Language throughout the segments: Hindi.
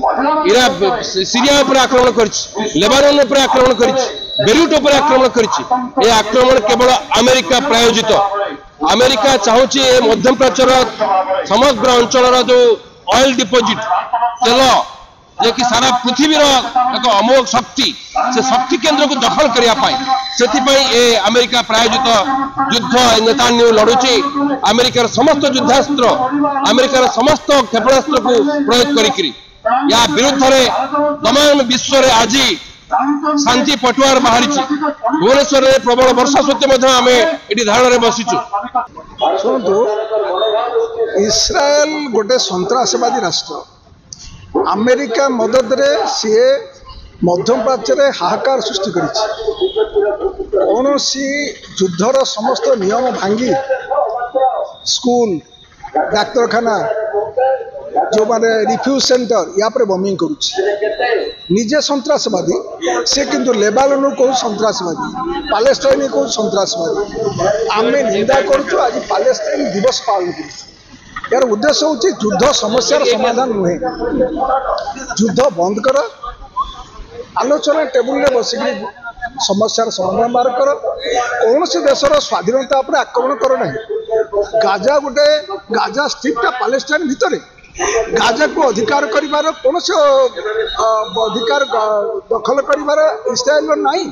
इरा सीरिया पर आक्रमण करिछि, लेबानन पर आक्रमण करिछि, बेरुट पर आक्रमण करिछि। ए आक्रमण केवल अमेरिका प्रायोजित। अमेरिका चाहूछि ए मध्य प्राच्यर समग्र अंचल जो ऑयल डिपोजिट तेल जे कि सारा पृथ्वी एक अमोघ शक्ति से शक्ति केंद्र को दखल करने ए अमेरिका प्रायोजित युद्ध नेतान्यू लड़ुची। अमेरिकार समस्त युद्धास्त्र अमेरिकार समस्त क्षेपणास्त्र को प्रयोग करी या विरुद्ध रे तमाम विश्व रे आज शांति पटुआर बाहरी भुवनेश्वर में प्रबल वर्षा सत्वे आम ये धारण बसीचु। शुणु, इस्राएल गोटे सन्त्रासवादी राष्ट्र। अमेरिका मदद रे सी मध्य प्राच्य में हाहाकार सृष्टि कौन युद्धर समस्त नियम भांगी स्कूल डाक्तरखाना जो माने रिफ्यूज सेंटर या पर बॉम्बिंग निजे सन्त्रासवादी से किंतु लेबानन को सन्त्रासवादी पालेस्टाइन को सन्त्रासवादी आम निंदा करुँ। आज पालेस्टाइन दिवस पालन कर यार उद्देश्य हूँ युद्ध समस्यार समाधान नुहे, युद्ध बंद कर, आलोचना टेबुल बसिक समस्यार समाधान बाहर कर, कौन से देशर स्वाधीनता पर आक्रमण कर ना। गाजा गोटे गाजा स्ट्रिपटा पालेस्टाइन भितर गाजा को अधिकार करिवार कौन से अधिकार दखल करिवार इस्राएल नहीं।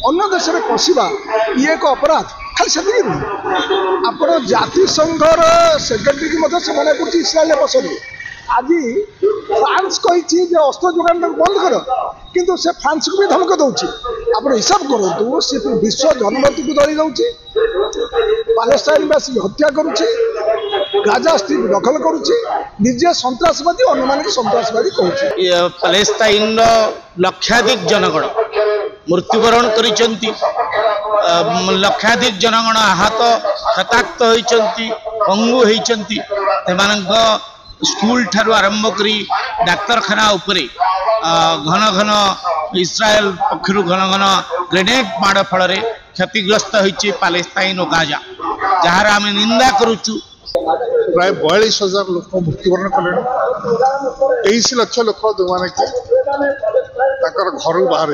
अन्य देश में पशिबा ये एक अपराध खाली से आप जातिसंघर सेक्रेटरी की से इस्राएल पसंद। आज फ्रांस कही अस्त्र जोगान बंद कर, किंतु से फ्रांस को भी धमक दौर। आप हिसाब करूँ सी विश्व जनमति को दली दौर, पालेस्टाइनवासी हत्या करुच्ची, गाजा स्ट्रिप दखल करुच्ची, निजे सन्त्रासवादी अन्य मान सन्त्रासवादी कहूँ। पालेस्टाइन लक्षाधिक जनगण मृत्युवरण करिसेंती, लक्षाधिक जनगण आहत हताक्त होइचंती, पंगु होइचंती। स्कूल ठारू आरंभ करी डाक्तरखाना उपरे घन घन इस्राएल पक्षर घन घन ग्रेनेड माड़ फल क्षतिग्रस्त होइचे पालेस्टाइन और गाजा, जार आम निंदा करुचु। प्राय 42,000 लोक मृत्युवरण कले, 23 लाख लोक जो मैंने कि घर बाहर।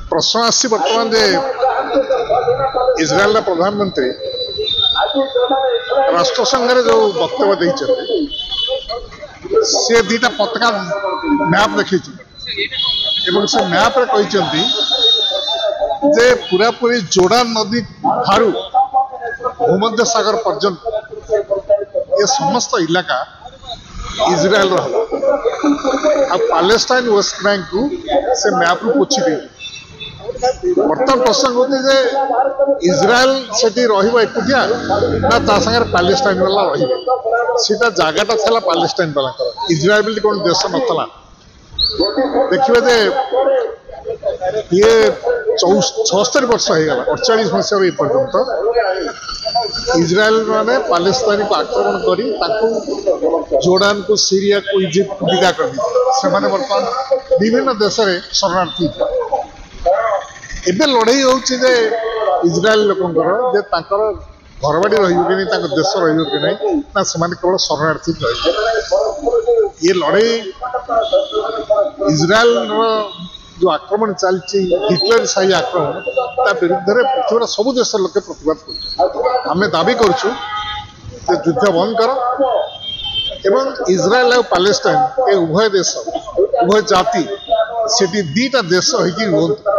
प्रश्न आसी बर्तमान जे इस्राएल प्रधानमंत्री राष्ट्रसंघ जो वक्तव्य देते सी दीटा पताका मैप देखी से मैप रे कहते जे पूरा पूरी जोर्डान नदी ठारू भूमध्य सागर पर्यंत ये समस्त इलाका इस्राएल आ पालेस्टाइन वेस्ट बैंक को से मैप रू पोछि दे। बर्तमान प्रसंग होते जे इस्राएल से एकुटिया ना ता संगे पालेस्टाइन वाला रहा जगटा था पालेस्टाइन वाला इस्राएल बोली कौन देश नाला। देखिए जे ये 76 वर्ष हो गला 48 मसीह ये पर्यंत इस्राएल माने पालेस्टाइन को आक्रमण करी जोर्डान को सीरिया को इजिप्ट को विदा कर से बर्तमान विभिन्न देश में शरणार्थी। एबे लड़ाई होउछि जे इस्राएल लोकंकर जे तांकर घरबाड़ी रहिबो कि नहीं, देश रहिबो कि नहीं, ना से केवल शरणार्थी रहिबो। ये लड़ाई इस्राएल जो आक्रमण चलती हिटलर शाही आक्रमण ता विरुद्ध में पृथ्वी सब देश लोक प्रतिवाद कर आम दाबी करुँ युद्ध बंद कर एवं इस्राएल और पालेस्टाइन ए उभय देश उभय जाति से दीटा देश होगी रुहतु।